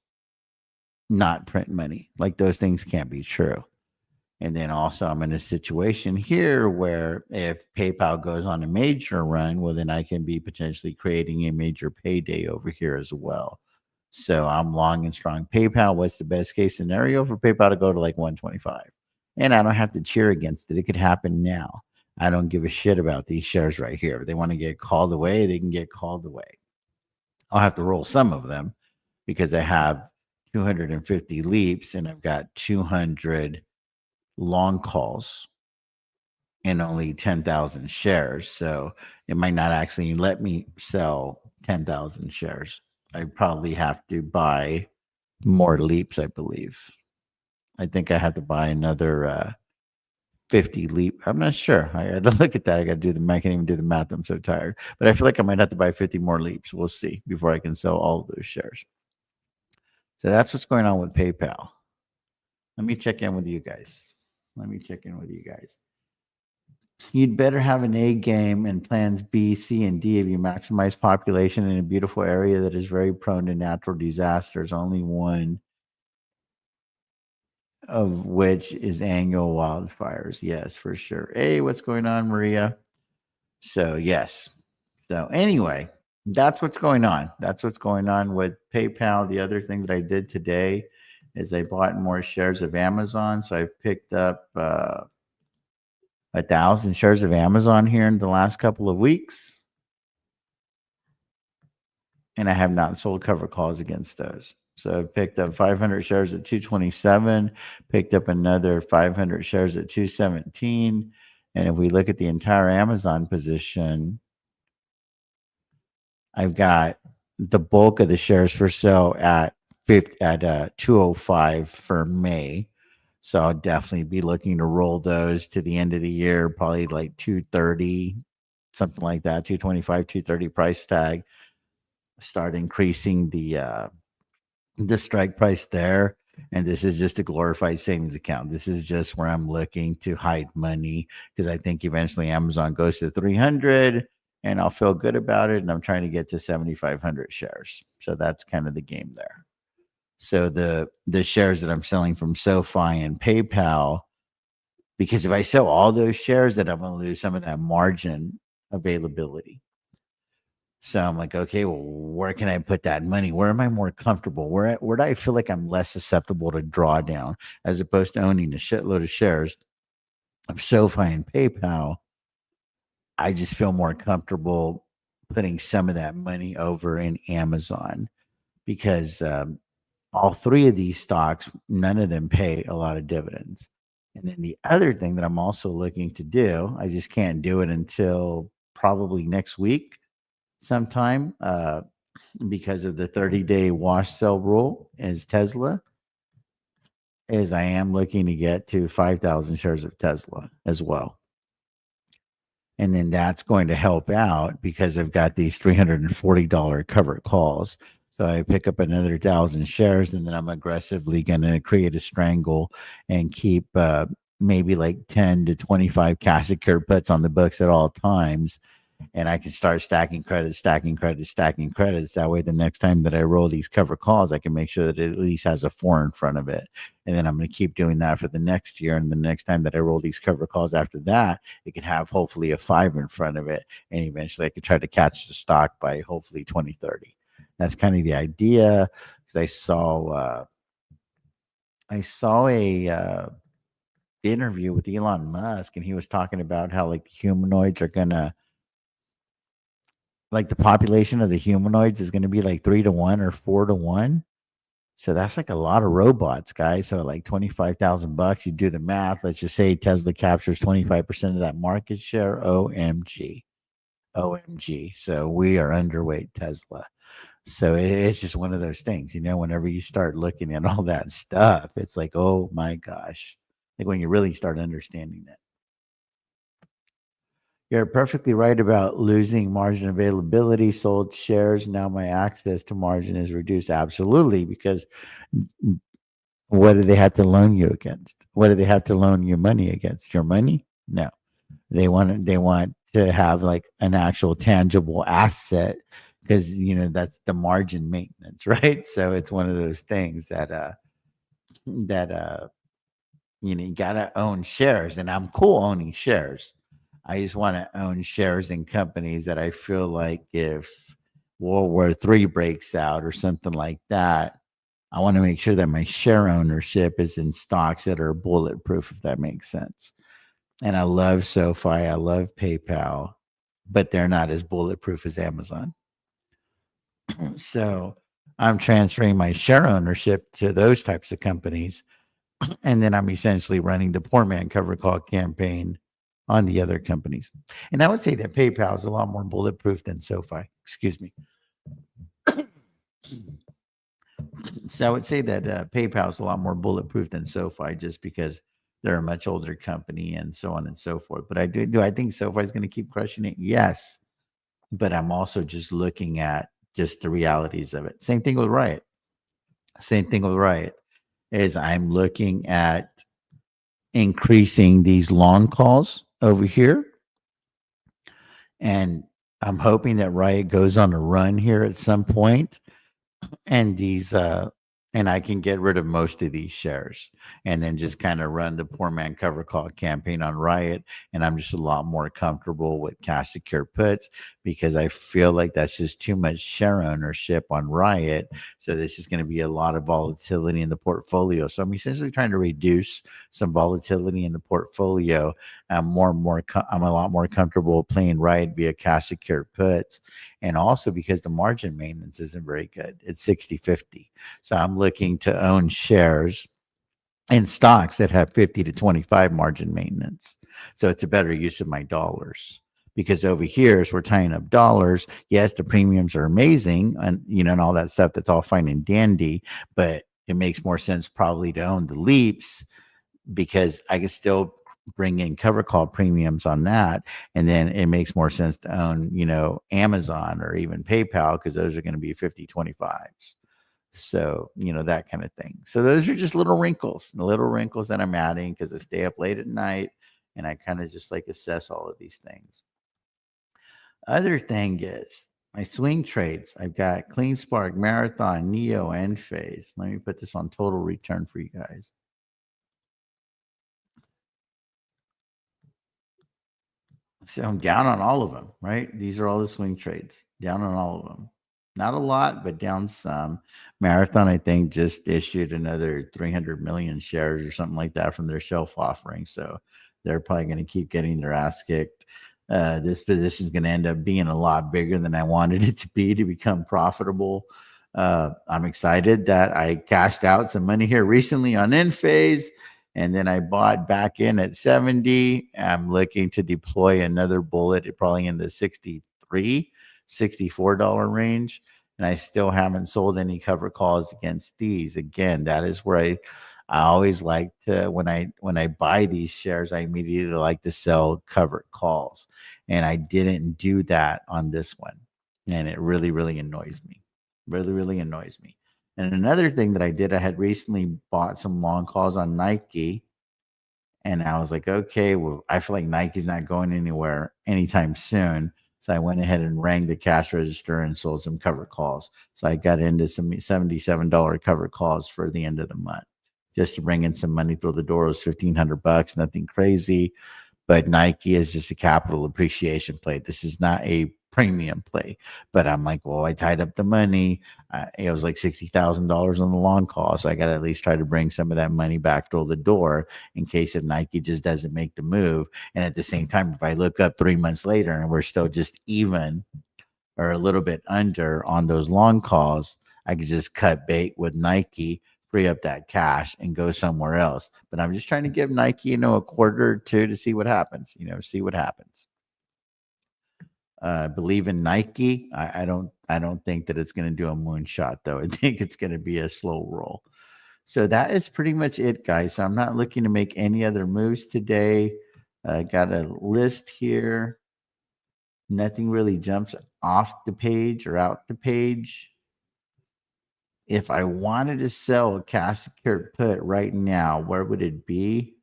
S1: not print money. Like those things can't be true. And then also I'm in a situation here where if PayPal goes on a major run, well, then I can be potentially creating a major payday over here as well. So I'm long and strong PayPal. What's the best case scenario for PayPal to go to like 125? And I don't have to cheer against it. It could happen now. I don't give a shit about these shares right here. If they want to get called away, they can get called away. I'll have to roll some of them because I have 250 leaps and I've got 200 long calls and only 10,000 shares. So it might not actually let me sell 10,000 shares. I probably have to buy more leaps, I believe. I think I have to buy another 50 leap. I'm not sure. I got to look at that. I got to do the math. I can't even do the math. I'm so tired. But I feel like I might have to buy 50 more leaps. We'll see before I can sell all of those shares. So that's what's going on with PayPal. Let me check in with you guys. You'd better have an A game and plans B, C, and D if you maximize population in a beautiful area that is very prone to natural disasters. Only one of which is annual wildfires. Yes, for sure. Hey, what's going on, Maria? So, yes. So, anyway, that's what's going on. That's what's going on with PayPal. The other thing that I did today is I bought more shares of Amazon. So, I've picked up 1,000 shares of Amazon here in the last couple of weeks. And I have not sold cover calls against those. So I picked up 500 shares at 227, picked up another 500 shares at 217. And if we look at the entire Amazon position, I've got the bulk of the shares for sale at 205 for May. So I'll definitely be looking to roll those to the end of the year, probably like 230, something like that, 225, 230 price tag. Start increasing the strike price there. And this is just a glorified savings account. This is just where I'm looking to hide money because I think eventually Amazon goes to 300 and I'll feel good about it. And I'm trying to get to 7,500 shares. So that's kind of the game there. So the shares that I'm selling from SoFi and PayPal, because if I sell all those shares, then I'm going to lose some of that margin availability. So I'm like, okay, well, where can I put that money? Where am I more comfortable? Where do I feel like I'm less susceptible to drawdown as opposed to owning a shitload of shares of SoFi and PayPal? I just feel more comfortable putting some of that money over in Amazon because all three of these stocks, none of them pay a lot of dividends. And then the other thing that I'm also looking to do, I just can't do it until probably next week sometime because of the 30-day wash sell rule is Tesla, is I am looking to get to 5,000 shares of Tesla as well. And then that's going to help out because I've got these $340 covered calls. So I pick up another 1,000 shares and then I'm aggressively going to create a strangle and keep maybe like 10 to 25 cash secured puts on the books at all times. And I can start stacking credits, stacking credits, stacking credits. That way, the next time that I roll these cover calls, I can make sure that it at least has a 4 in front of it. And then I'm going to keep doing that for the next year. And the next time that I roll these cover calls after that, it can have hopefully a 5 in front of it. And eventually I could try to catch the stock by hopefully 2030. That's kind of the idea. Because I saw a interview with Elon Musk, and he was talking about how like the humanoids are gonna, like the population of the humanoids is going to be like 3 to 1 or 4 to 1. So that's like a lot of robots, guys. So like $25,000, you do the math. Let's just say Tesla captures 25% of that market share. OMG. OMG. So we are underweight Tesla. So it's just one of those things, whenever you start looking at all that stuff, it's like, oh my gosh. Like when you really start understanding that. You're perfectly right about losing margin availability, sold shares. Now my access to margin is reduced. Absolutely, because what do they have to loan you against? What do they have to loan you money against? Your money? No. They want to have like an actual tangible asset because that's the margin maintenance, right? So it's one of those things that you gotta own shares, and I'm cool owning shares. I just want to own shares in companies that I feel like if World War III breaks out or something like that, I want to make sure that my share ownership is in stocks that are bulletproof, if that makes sense. And I love SoFi, I love PayPal, but they're not as bulletproof as Amazon. So I'm transferring my share ownership to those types of companies. And then I'm essentially running the poor man cover call campaign on the other companies. And I would say that PayPal is a lot more bulletproof than SoFi. Excuse me. So I would say that PayPal is a lot more bulletproof than SoFi just because they're a much older company and so on and so forth. But do I think SoFi is going to keep crushing it? Yes. But I'm also just looking at just the realities of it. Same thing with Riot. Same thing with Riot is I'm looking at increasing these long calls over here. And I'm hoping that Riot goes on a run here at some point, and and I can get rid of most of these shares and then just kind of run the poor man cover call campaign on Riot. And I'm just a lot more comfortable with cash secured puts because I feel like that's just too much share ownership on Riot. So there's just going to be a lot of volatility in the portfolio. So I'm essentially trying to reduce some volatility in the portfolio
S2: I'm a lot more comfortable playing right via cash secured puts, and also because the margin maintenance isn't very good. It's 60/50. So I'm looking to own shares in stocks that have 50 to 25 margin maintenance. So it's a better use of my dollars. Because over here, as we're tying up dollars, yes, the premiums are amazing and and all that stuff. That's all fine and dandy, but it makes more sense probably to own the leaps because I can still bring in cover call premiums on that. And then it makes more sense to own, Amazon or even PayPal because those are going to be 50/25s. So, that kind of thing. So those are just little wrinkles, the little wrinkles that I'm adding because I stay up late at night and I kind of just like assess all of these things. Other thing is my swing trades. I've got Clean Spark, Marathon, Neo, and Phase. Let me put this on total return for you guys. So I'm down on all of them, right? These are all the swing trades. Down on all of them. Not a lot, but down some. Marathon, I think, just issued another 300 million shares or something like that from their shelf offering. So they're probably going to keep getting their ass kicked. This position is going to end up being a lot bigger than I wanted it to be to become profitable. I'm excited that I cashed out some money here recently on end phase. And then I bought back in at 70. I'm looking to deploy another bullet probably in the 63, $64 range. And I still haven't sold any cover calls against these. Again, that is where I always like to when I buy these shares, I immediately like to sell covered calls. And I didn't do that on this one. And it really, really annoys me. Really, really annoys me. And another thing that I did, I had recently bought some long calls on Nike. And I was like, okay, well, I feel like Nike's not going anywhere anytime soon. So I went ahead and rang the cash register and sold some covered calls. So I got into some $77 covered calls for the end of the month just to bring in some money through the door. It was $1,500, nothing crazy. But Nike is just a capital appreciation play. This is not a premium play. But I'm like, well, I tied up the money. It was like $60,000 on the long call. So I got to at least try to bring some of that money back through the door in case if Nike just doesn't make the move. And at the same time, if I look up 3 months later and we're still just even or a little bit under on those long calls, I could just cut bait with Nike, free up that cash and go somewhere else. But I'm just trying to give Nike, a quarter or two to see what happens, see what happens. Believe in Nike. I don't think that it's going to do a moonshot though. I think it's going to be a slow roll. So that is pretty much it, guys. So I'm not looking to make any other moves today. I got a list here. Nothing really jumps off the page or out the page. If I wanted to sell a cash secured put right now, where would it be?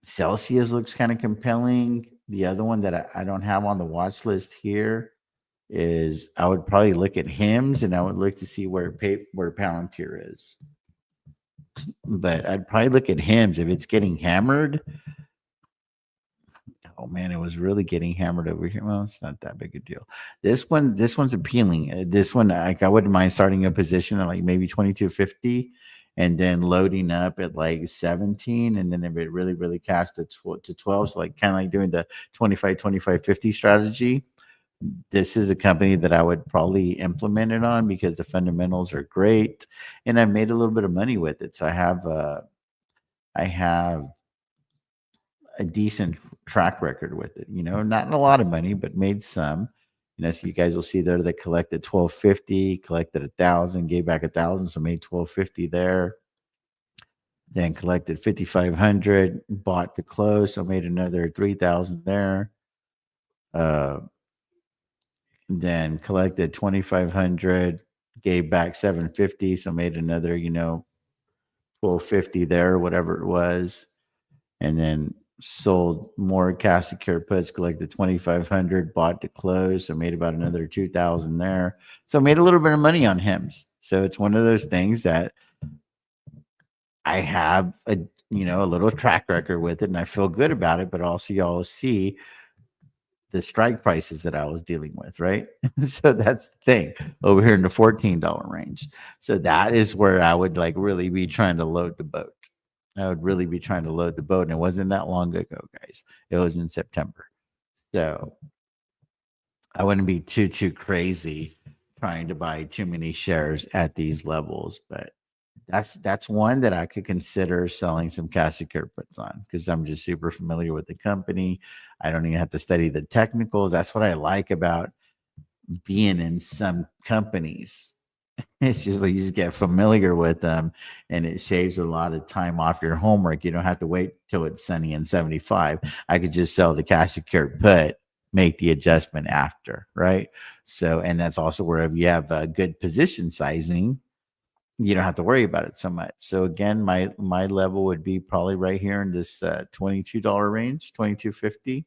S2: Celsius looks kind of compelling. The other one that I don't have on the watch list here is I would probably look at Hims and I would look to see where Palantir is. But I'd probably look at Hims if it's getting hammered. Oh man, it was really getting hammered over here. Well, it's not that big a deal. This one's appealing. This one, like, I wouldn't mind starting a position at like maybe 22.50, and then loading up at like 17, and then if it really really cash to 12, so like kind of like doing the 25-25-50 strategy. This is a company that I would probably implement it on because the fundamentals are great, and I made a little bit of money with it. So I have a decent track record with it. Not a lot of money, but made some. So you guys will see there that collected 1250, collected 1,000, gave back 1,000, so made 1250 there. Then collected 5,500, bought to close, so made another 3,000 there. Then collected 2,500, gave back 750, so made another 1250 there, whatever it was, and then sold more cash secured puts, collected 2,500, bought to close, so made about another 2,000 there. So made a little bit of money on Hims. So it's one of those things that I have a little track record with it, and I feel good about it. But also, y'all see the strike prices that I was dealing with, right? So that's the thing over here in the $14 range. So that is where I would like really be trying to load the boat. I would really be trying to load the boat. And it wasn't that long ago, guys. It was in September. So I wouldn't be too crazy trying to buy too many shares at these levels. But that's one that I could consider selling some cash secure puts on because I'm just super familiar with the company. I don't even have to study the technicals. That's what I like about being in some companies. It's just like you just get familiar with them and it shaves a lot of time off your homework. You don't have to wait till it's sunny and 75. I could just sell the cash secured put, make the adjustment after, right? So, and that's also where if you have a good position sizing, you don't have to worry about it so much. So again, my level would be probably right here in this $22 range, 22.50,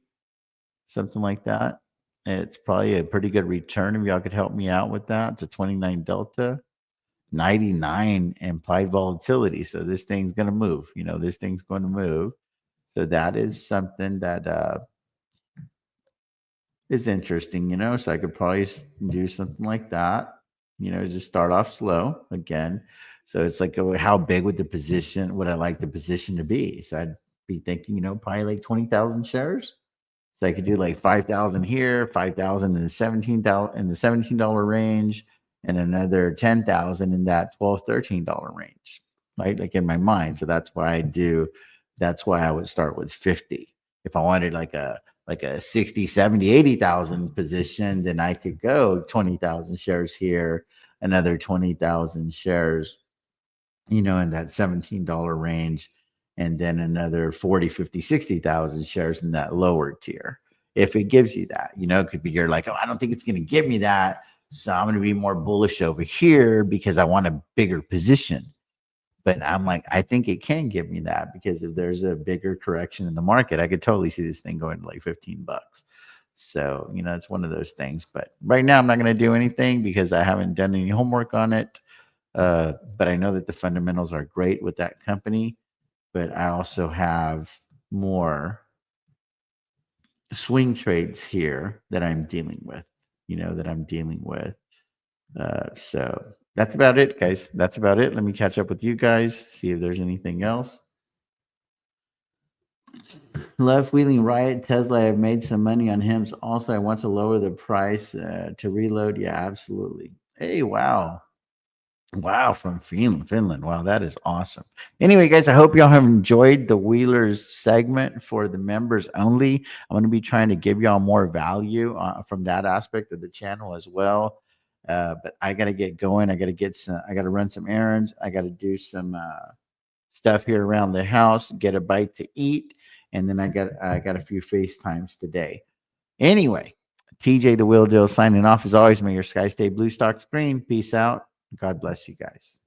S2: something like that. It's probably a pretty good return if y'all could help me out with that. It's a 29 delta. 99 implied volatility. So this thing's going to move. This thing's going to move. So that is something that is interesting, So I could probably do something like that, just start off slow again. So it's like, how big would I like the position to be? So I'd be thinking, probably like 20,000 shares. So I could do like 5,000 here, 5,000 in the 17,000 in the $17 range, and another 10,000 in that $12, $13 range, right? Like in my mind. So that's why I would start with 50. If I wanted like a 60, 70, 80,000 position, then I could go 20,000 shares here, another 20,000 shares, in that $17 range, and then another 40, 50, 60,000 shares in that lower tier. If it gives you that, it could be you're like, oh, I don't think it's going to give me that. So I'm going to be more bullish over here because I want a bigger position. But I'm like, I think it can give me that because if there's a bigger correction in the market, I could totally see this thing going to like $15. So, it's one of those things. But right now, I'm not going to do anything because I haven't done any homework on it. But I know that the fundamentals are great with that company. But I also have more swing trades here that I'm dealing with, So that's about it, guys. That's about it. Let me catch up with you guys, see if there's anything else. Left wheeling riot Tesla. I've made some money on him. So also, I want to lower the price to reload. Yeah, absolutely. Hey, wow. Wow, from Finland. Wow, that is awesome. Anyway, guys, I hope y'all have enjoyed the Wheelers segment for the members only. I'm going to be trying to give y'all more value from that aspect of the channel as well. But I got to get going. I got to run some errands. I got to do some stuff here around the house, get a bite to eat, and then I got a few FaceTimes today. Anyway, TJ the Wheel Deal signing off. As always, may your sky stay blue, stocks green. Peace out. God bless you guys.